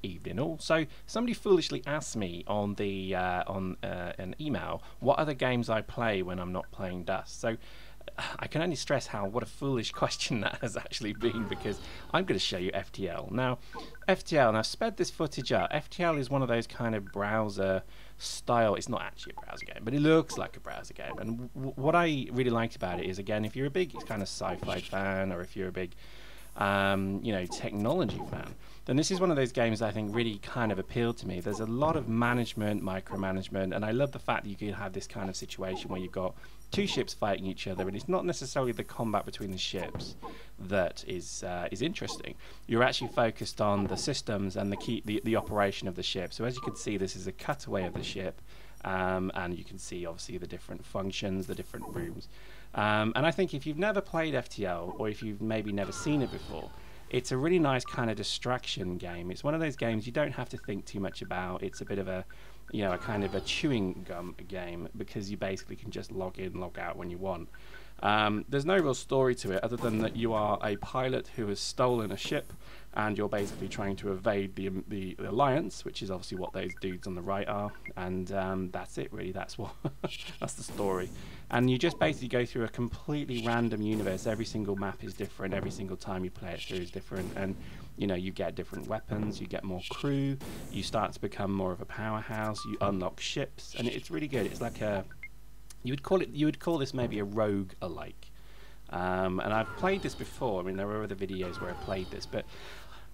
Evening all. So somebody foolishly asked me on the an email, what are the games I play when I'm not playing Dust? So I can only stress what a foolish question that has actually been, because I'm going to show you FTL. Now, FTL, and I've sped this footage up. FTL is one of those kind of browser style, it's not actually a browser game, but it looks like a browser game. And what I really liked about it is, again, if you're a big kind of sci-fi fan, or if you're a big technology fan, then this is one of those games that I think really kind of appealed to me. There's a lot of management, micromanagement, and I love the fact that you can have this kind of situation where you've got two ships fighting each other, and it's not necessarily the combat between the ships that is interesting. You're actually focused on the systems and the operation of the ship. So as you can see, this is a cutaway of the ship, and you can see obviously the different functions, the different rooms. And I think if you've never played FTL, or if you've maybe never seen it before, it's a really nice kind of distraction game. It's one of those games you don't have to think too much about. It's a bit of a kind of a chewing gum game, because you basically can just log in, log out when you want. There's no real story to it, other than that you are a pilot who has stolen a ship, and you're basically trying to evade the Alliance, which is obviously what those dudes on the right are, and that's it really. That's what that's the story. And you just basically go through a completely random universe. Every single map is different, every single time you play it through is different, and you get different weapons, you get more crew, you start to become more of a powerhouse, you unlock ships, and it's really good. It's like you would call this maybe a rogue-alike. And I've played this before. I mean, there are other videos where I played this, but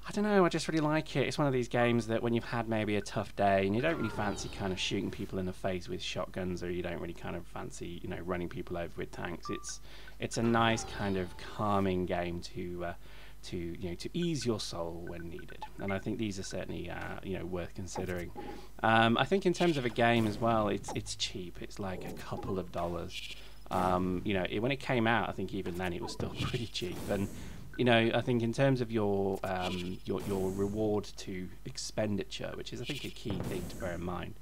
I don't know, I just really like it. It's one of these games that when you've had maybe a tough day and you don't really fancy kind of shooting people in the face with shotguns, or you don't really kind of fancy, running people over with tanks, it's a nice kind of calming game to ease your soul when needed. And I think these are certainly worth considering. I think in terms of a game as well, it's cheap. It's like a couple of dollars. When it came out, I think even then it was still pretty cheap. And I think in terms of your reward to expenditure, which is I think a key thing to bear in mind,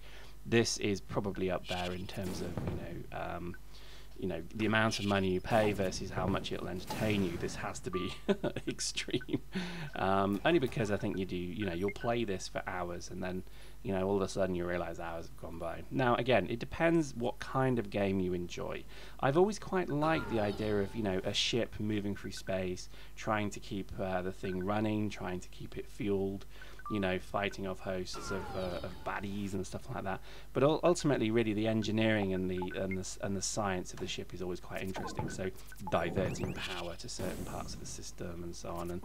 this is probably up there in terms of the amount of money you pay versus how much it'll entertain you. This has to be extreme, only because I think you'll play this for hours, and then all of a sudden you realize hours have gone by. Now again, it depends what kind of game you enjoy. I've always quite liked the idea of a ship moving through space, trying to keep the thing running, trying to keep it fueled, fighting off hosts of baddies and stuff like that. But ultimately, really, the engineering and the science of the ship is always quite interesting. So diverting power to certain parts of the system and so on. And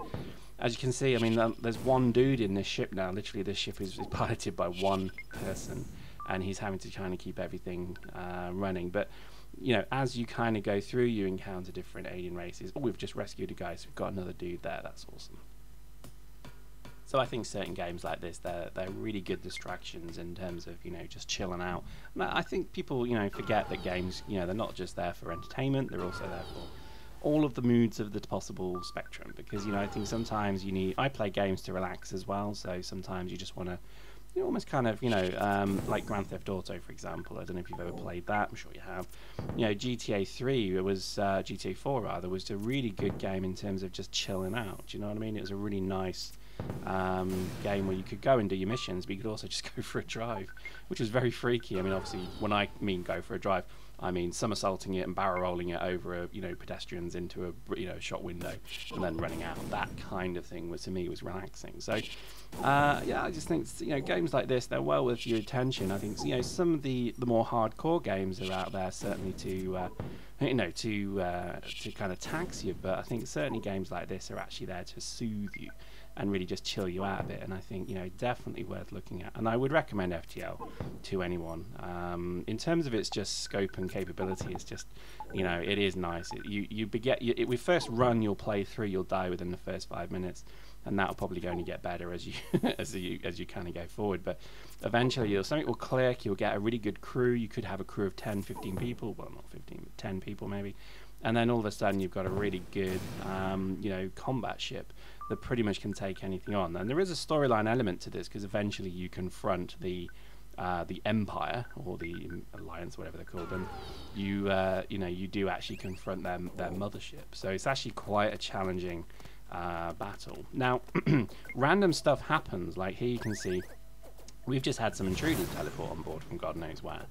as you can see, I mean, there's one dude in this ship now. Literally, this ship is piloted by one person, and he's having to kind of keep everything running. But as you kind of go through, you encounter different alien races. Oh, we've just rescued a guy, so we've got another dude there. That's awesome. So I think certain games like this, they're really good distractions in terms of just chilling out. And I think people forget that games they're not just there for entertainment, they're also there for all of the moods of the possible spectrum. Because I think sometimes I play games to relax as well. So sometimes you just want to almost kind of like Grand Theft Auto, for example. I don't know if you've ever played that. I'm sure you have. GTA 3 GTA 4 rather was a really good game in terms of just chilling out. Do you know what I mean? It was a really nice game where you could go and do your missions, but you could also just go for a drive, which was very freaky. I mean, obviously, when I mean go for a drive, I mean somersaulting it and barrel rolling it over pedestrians into a shop window and then running out. That kind of thing to me was relaxing. So yeah, I just think games like this, they're well worth your attention. I think some of the more hardcore games are out there certainly to kind of tax you, but I think certainly games like this are actually there to soothe you and really just chill you out a bit. And I think definitely worth looking at, and I would recommend FTL to anyone. In terms of its just scope and capability, it's just it is nice. We first run, you'll play through, you'll die within the first 5 minutes, and that'll probably only get better as you as you kind of go forward. But eventually something will click, you'll get a really good crew. You could have a crew of 10, 15 people, well, not 15, but 10 people maybe, and then all of a sudden you've got a really good combat ship that pretty much can take anything on. And there is a storyline element to this, because eventually you confront the Empire, or the Alliance, whatever they're called, and you do actually confront their mothership. So it's actually quite a challenging battle. Now, random stuff happens. Like here you can see we've just had some intruders teleport on board from God knows where.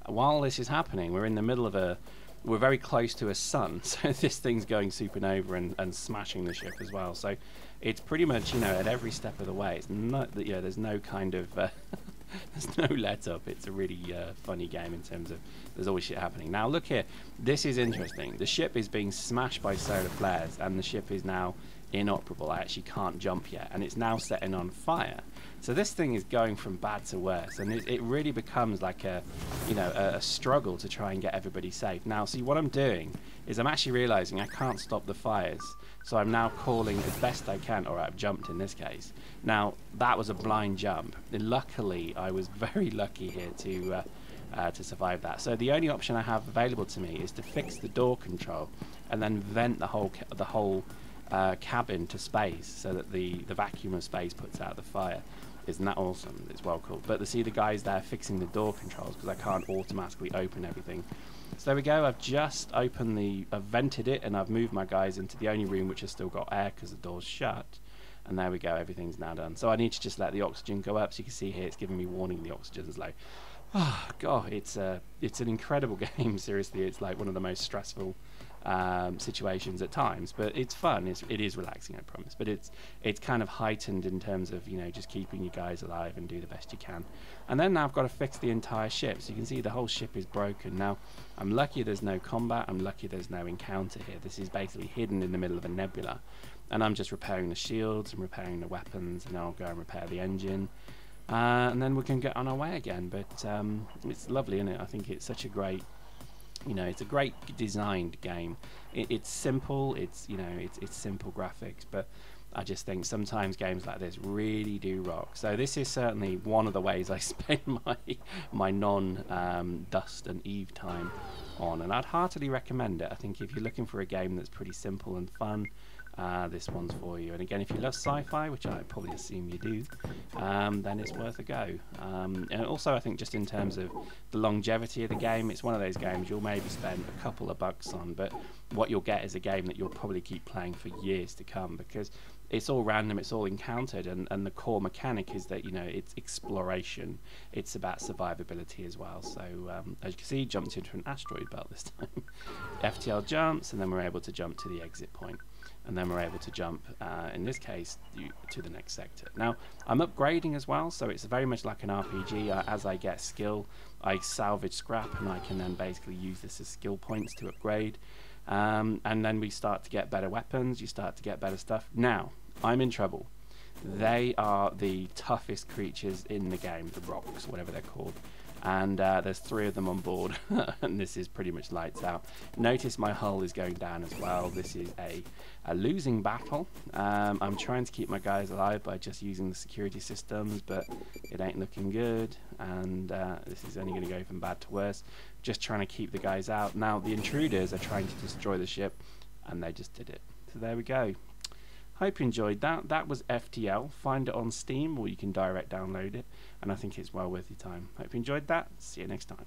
While this is happening, we're in the middle of we're very close to a sun, so this thing's going supernova and smashing the ship as well. So it's pretty much, you know, at every step of the way. It's not that, you know, there's no kind of there's no let up. It's a really funny game in terms of there's always shit happening. Now look here, this is interesting. The ship is being smashed by solar flares, and the ship is now inoperable. I actually can't jump yet, and it's now setting on fire. So this thing is going from bad to worse, and it really becomes like a, you know, a struggle to try and get everybody safe. Now, see, what I'm doing is I'm actually realizing I can't stop the fires, so I'm now calling as best I can, or I've jumped in this case. Now, that was a blind jump. And luckily, I was very lucky here to survive that. So the only option I have available to me is to fix the door control and then vent the whole cabin to space, so that the vacuum of space puts out the fire. Isn't that awesome? It's well cool. But to see the guys there fixing the door controls, because I can't automatically open everything. So there we go. I've just opened I've vented it, and I've moved my guys into the only room which has still got air because the door's shut. And there we go. Everything's now done. So I need to just let the oxygen go up. So you can see here, it's giving me warning the oxygen's low. Oh God, it's an incredible game. Seriously, it's like one of the most stressful situations at times, but it's fun. It is relaxing, I promise. But it's kind of heightened in terms of, you know, just keeping you guys alive and do the best you can. And then now I've got to fix the entire ship. So you can see the whole ship is broken. Now I'm lucky there's no combat. I'm lucky there's no encounter here. This is basically hidden in the middle of a nebula, and I'm just repairing the shields and repairing the weapons, and then I'll go and repair the engine. And then we can get on our way again. But it's lovely, isn't it? I think it's such a great, you know, it's a great designed game. It's simple. It's, you know, it's simple graphics, but I just think sometimes games like this really do rock. So this is certainly one of the ways I spend my non Dust and Eve time on, and I'd heartily recommend it. I think if you're looking for a game that's pretty simple and fun, this one's for you. And again, if you love sci-fi, which I probably assume you do, then it's worth a go. And also, I think just in terms of the longevity of the game, it's one of those games you'll maybe spend a couple of bucks on, but what you'll get is a game that you'll probably keep playing for years to come, because it's all random, it's all encountered, and the core mechanic is that, you know, it's exploration. It's about survivability as well. So as you can see, jumped into an asteroid belt this time. FTL jumps, and then we're able to jump to the exit point. And then we're able to jump, in this case, to the next sector. Now, I'm upgrading as well, so it's very much like an RPG. As I get skill, I salvage scrap, and I can then basically use this as skill points to upgrade. And then we start to get better weapons, you start to get better stuff. Now, I'm in trouble. They are the toughest creatures in the game, the rocks, whatever they're called. And there's 3 of them on board, and this is pretty much lights out. Notice my hull is going down as well. This is a losing battle. I'm trying to keep my guys alive by just using the security systems, but it ain't looking good, and this is only going to go from bad to worse. Just trying to keep the guys out. Now the intruders are trying to destroy the ship, and they just did it. So there we go. Hope you enjoyed that. That was FTL. Find it on Steam, or you can direct download it, and I think it's well worth your time. Hope you enjoyed that. See you next time.